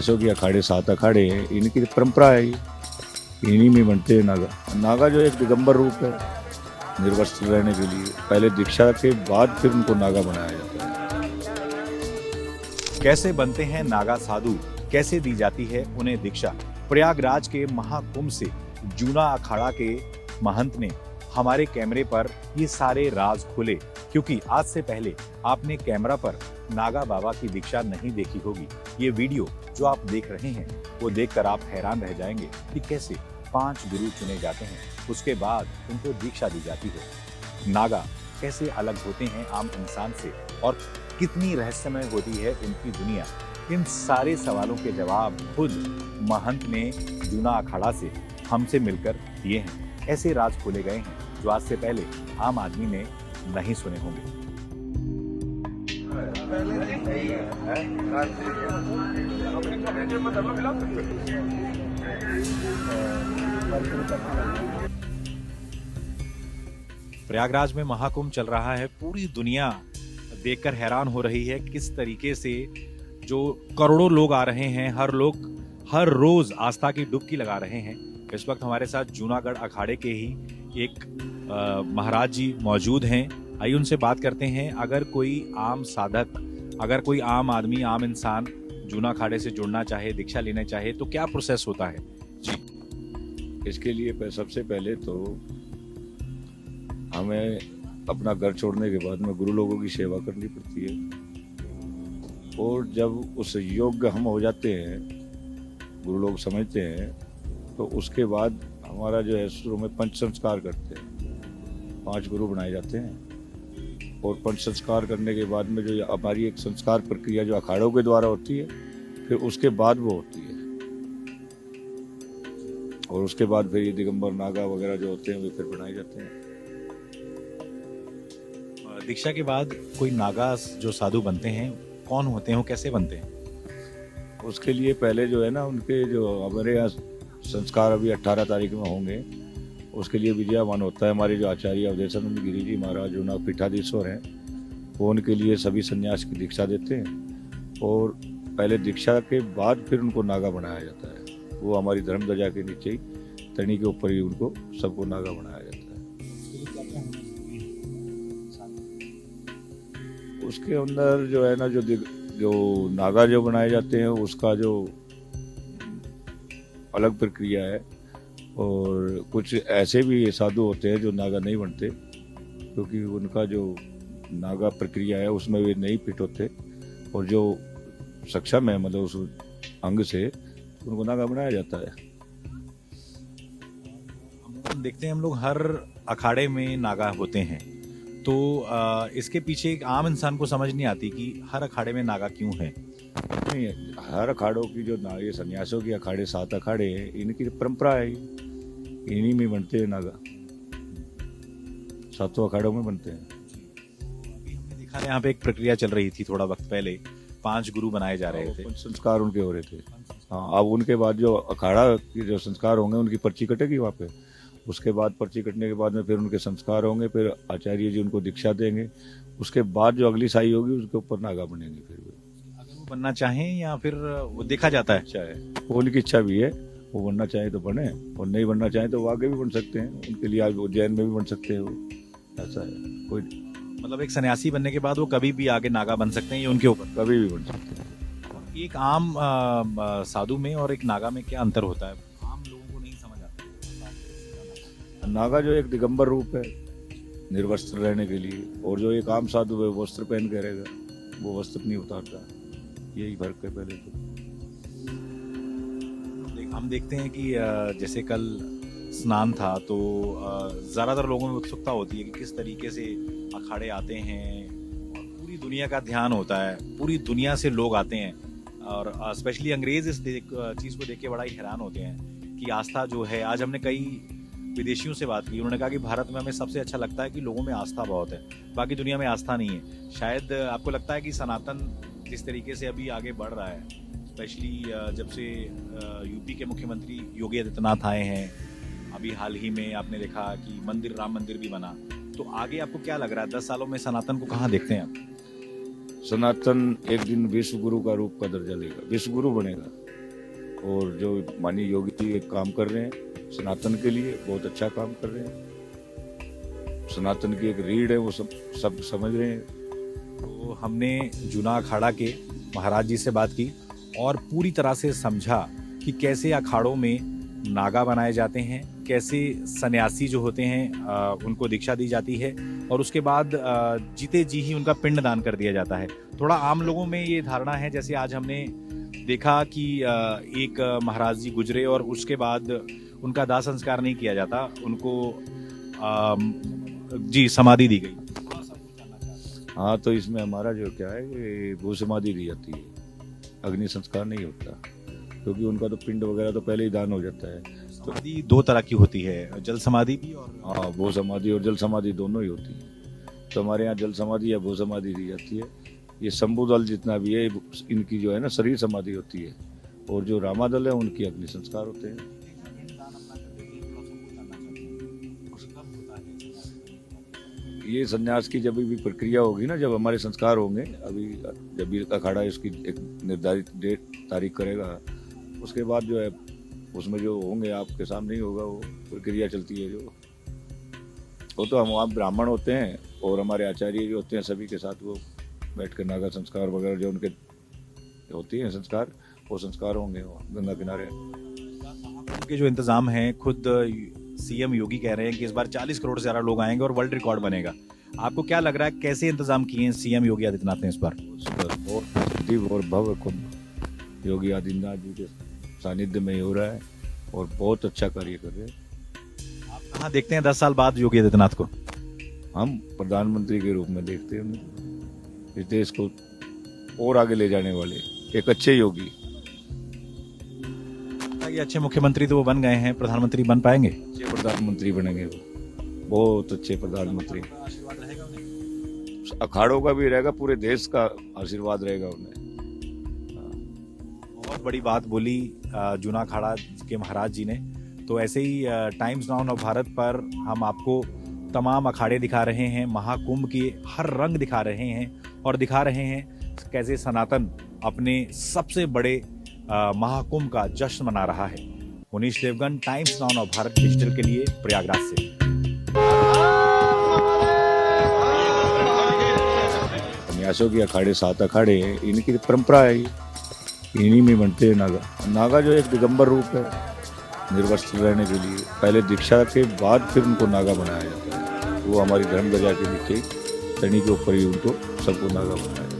सन्यासियों की अखाड़े 7 अखाड़े हैं, इनकी परंपरा है ये, इन्हीं में बनते हैं नागा। नागा जो एक दिगंबर रूप है निर्वस्त्र रहने के लिए, पहले दीक्षा के बाद फिर उनको नागा बनाया जाता है। कैसे बनते हैं नागा साधु, कैसे दी जाती है उन्हें दीक्षा? प्रयागराज के महाकुंभ से जूना अखाड़ा के महंत ने हमारे कैमरे पर ये सारे राज खोले, क्योंकि आज से पहले आपने कैमरा पर नागा बाबा की दीक्षा नहीं देखी होगी। ये वीडियो जो आप देख रहे हैं वो देखकर आप हैरान रह जाएंगे कि कैसे 5 गुरु चुने जाते हैं, उसके बाद उनको दीक्षा दी जाती है। नागा कैसे अलग होते हैं आम इंसान से और कितनी रहस्यमय होती है उनकी दुनिया, इन सारे सवालों के जवाब खुद महंत ने जूना अखाड़ा से हमसे मिलकर दिए हैं। ऐसे राज खोले गए हैं जो आज से पहले आम आदमी ने नहीं सुने होंगे। प्रयागराज में महाकुंभ चल रहा है, पूरी दुनिया देखकर हैरान हो रही है किस तरीके से जो करोड़ों लोग आ रहे हैं, हर रोज आस्था की डुबकी लगा रहे हैं। इस वक्त हमारे साथ जूनागढ़ अखाड़े के ही एक महाराज जी मौजूद हैं। आइए उनसे बात करते हैं। अगर कोई आम साधक, अगर कोई आम आदमी, आम इंसान जूना अखाड़े से जुड़ना चाहे, दीक्षा लेना चाहे तो क्या प्रोसेस होता है जी? इसके लिए सबसे पहले तो हमें अपना घर छोड़ने के बाद में गुरु लोगों की सेवा करनी पड़ती है, और जब उस योग्य हम हो जाते हैं, गुरु लोग समझते हैं, तो उसके बाद हमारा जो है शुरू में पंच संस्कार करते हैं। 5 गुरु बनाए जाते हैं और पंच संस्कार करने के बाद में जो हमारी एक संस्कार प्रक्रिया जो अखाड़ों के द्वारा होती है, फिर उसके बाद वो होती है, और उसके बाद फिर ये दिगंबर नागा वगैरह जो होते हैं वे फिर बनाए जाते हैं। दीक्षा के बाद कोई नागा जो साधु बनते हैं, कौन होते हैं, वो कैसे बनते हैं? उसके लिए पहले जो है ना, उनके जो हमारे यहाँ संस्कार अभी 18 तारीख में होंगे, उसके लिए विजयावन होता है। हमारे जो आचार्य अवधेशानंद गिरी जी महाराज जो ना पीठाधीश्वर हैं, वो उनके लिए सभी सन्यास की दीक्षा देते हैं, और पहले दीक्षा के बाद फिर उनको नागा बनाया जाता है। वो हमारी धर्म ध्वजा के नीचे ही, तनी के ऊपर ही उनको सबको नागा बनाया जाता है। उसके अंदर जो है ना, जो नागा जो बनाए जाते हैं उसका जो अलग प्रक्रिया है, और कुछ ऐसे भी साधु होते हैं जो नागा नहीं बनते, क्योंकि उनका जो नागा प्रक्रिया है उसमें वे नहीं फिट होते, और जो सक्षम है मतलब उस अंग से, उनको नागा बनाया जाता है। हम देखते हैं, हम लोग हर अखाड़े में नागा होते हैं, तो इसके पीछे एक आम इंसान को समझ नहीं आती कि हर अखाड़े में नागा क्यों है। नहीं, हर अखाड़ों की जो ये सन्यासियों की अखाड़े 7 अखाड़े हैं, इनकी परंपरा है, इन्हीं में बनते हैं नागा, 7 अखाड़ों में बनते हैं। अभी हमने देखा यहाँ पे एक प्रक्रिया चल रही थी थोड़ा वक्त पहले, 5 गुरु बनाए जा रहे थे, संस्कार उनके हो रहे थे। हाँ, अब उनके बाद जो अखाड़ा के जो संस्कार होंगे उनकी पर्ची कटेगी वहाँ पे, उसके बाद पर्ची कटने के बाद में फिर उनके संस्कार होंगे, फिर आचार्य जी उनको दीक्षा देंगे, उसके बाद जो अगली साई होगी उसके ऊपर नागा बनेंगे। फिर अगर वो बनना चाहें या फिर वो देखा जाता है, इच्छा है, वो उनकी इच्छा भी है, वो बनना चाहे तो बने, और नहीं बनना चाहे तो वो आगे भी बन सकते हैं। उनके लिए आज उज्जैन में भी बन सकते हैं, वो ऐसा है। कोई मतलब एक सन्यासी बनने के बाद वो कभी भी आगे नागा बन सकते हैं, ये उनके ऊपर कभी भी बन सकते हैं। एक आम साधु में और एक नागा में क्या अंतर होता है, आम लोगों को नहीं समझ आता। नागा जो एक दिगंबर रूप है निर्वस्त्र रहने के लिए, और जो एक आम साधु है वस्त्र पहन के रहेगा, वो वस्त्र नहीं उतारता। यही फर्क है। पहले तो हम देखते हैं कि जैसे कल स्नान था, तो ज़्यादातर लोगों में उत्सुकता होती है कि किस तरीके से अखाड़े आते हैं, और पूरी दुनिया का ध्यान होता है, पूरी दुनिया से लोग आते हैं, और स्पेशली अंग्रेज इस चीज़ को देख के बड़ा ही हैरान होते हैं कि आस्था जो है, आज हमने कई विदेशियों से बात की, उन्होंने कहा कि भारत में हमें सबसे अच्छा लगता है कि लोगों में आस्था बहुत है, बाकी दुनिया में आस्था नहीं है। शायद आपको लगता है कि सनातन जिस तरीके से अभी आगे बढ़ रहा है, स्पेशली जब से यूपी के मुख्यमंत्री योगी आदित्यनाथ आए हैं, अभी हाल ही में आपने देखा कि मंदिर, राम मंदिर भी बना, तो आगे आपको क्या लग रहा है 10 सालों में सनातन को कहाँ देखते हैं आप? सनातन एक दिन विश्व गुरु का रूप का दर्जा लेगा, विश्व गुरु बनेगा। और जो माननीय योगी जी एक काम कर रहे हैं सनातन के लिए, बहुत अच्छा काम कर रहे हैं। सनातन की एक रीढ़ है, वो सब समझ रहे हैं। तो हमने जूना अखाड़ा के महाराज जी से बात की और पूरी तरह से समझा कि कैसे अखाड़ों में नागा बनाए जाते हैं, कैसे सन्यासी जो होते हैं उनको दीक्षा दी जाती है और उसके बाद जीते जी ही उनका पिंडदान कर दिया जाता है। थोड़ा आम लोगों में ये धारणा है, जैसे आज हमने देखा कि एक महाराज जी गुजरे और उसके बाद उनका दाह संस्कार नहीं किया जाता, उनको जी समाधि दी गई। हाँ, तो इसमें हमारा जो क्या है कि भू समाधि दी जाती है, अग्नि संस्कार नहीं होता, क्योंकि उनका तो पिंड वगैरह तो पहले ही दान हो जाता है। समाधि दो तरह की होती है, जल समाधि भी और हाँ, भू समाधि और जल समाधि दोनों ही होती है। तो हमारे यहाँ जल समाधि या भू समाधि दी जाती है। ये शंभु दल जितना भी है इनकी जो है ना शरीर समाधि होती है, और जो रामादल है उनकी अग्नि संस्कार होते हैं। ये संन्यास की जब भी प्रक्रिया होगी ना, जब हमारे संस्कार होंगे, अभी जब भी अखाड़ा इसकी एक निर्धारित डेट तारीख करेगा, उसके बाद जो है उसमें जो होंगे आपके सामने ही होगा, वो प्रक्रिया चलती है जो। वो तो हम वहाँ ब्राह्मण होते हैं और हमारे आचार्य जो होते हैं सभी के साथ वो बैठ कर नागा संस्कार वगैरह जो उनके होती हैं संस्कार, वो संस्कार होंगे वहाँ गंगा किनारे। के जो इंतजाम है, खुद सीएम योगी कह रहे हैं कि इस बार 40 करोड़ से ज्यादा लोग आएंगे और वर्ल्ड रिकॉर्ड बनेगा। आपको क्या लग रहा है, कैसे इंतजाम किए हैं सीएम योगी आदित्यनाथ ने इस बार? बहुत दिव्य और भव्य कुंभ योगी आदित्यनाथ जी के सानिध्य में ही हो रहा है और बहुत अच्छा कार्य कर रहे हैं। आप कहाँ देखते हैं 10 साल बाद योगी आदित्यनाथ को? हम प्रधानमंत्री के रूप में देखते हैं उन्हें, इस देश को और आगे ले जाने वाले एक अच्छे योगी। ये अच्छे मुख्यमंत्री तो वो बन गए हैं, प्रधानमंत्री बन पाएंगे? अच्छे प्रधानमंत्री बनेंगे वो, बहुत अच्छे प्रधानमंत्री। अखाड़ों का भी रहेगा, पूरे देश का आशीर्वाद रहेगा उन्हें। बहुत बड़ी बात बोली जूना अखाड़ा के महाराज जी ने। तो ऐसे ही टाइम्स नाउ ऑफ भारत पर हम आपको तमाम अखाड़े दिखा रहे हैं, महाकुंभ के हर रंग दिखा रहे हैं और दिखा रहे हैं कैसे सनातन अपने सबसे बड़े महाकुंभ का जश्न मना रहा है। Munish Devgan, Times Now of Bharat digital के लिए प्रयागराज से। सन्यासियों के अखाड़े 7 अखाड़े हैं, इनकी परंपरा है, इन्हीं में बनते हैं नागा। नागा जो एक दिगंबर रूप है निर्वस्त्र रहने के लिए, पहले दीक्षा के बाद फिर उनको नागा बनाया जाता है। वो हमारी धर्म ध्वजा के नीचे तनी के ऊपर ही उनको सबको नागा बनाया जाता है।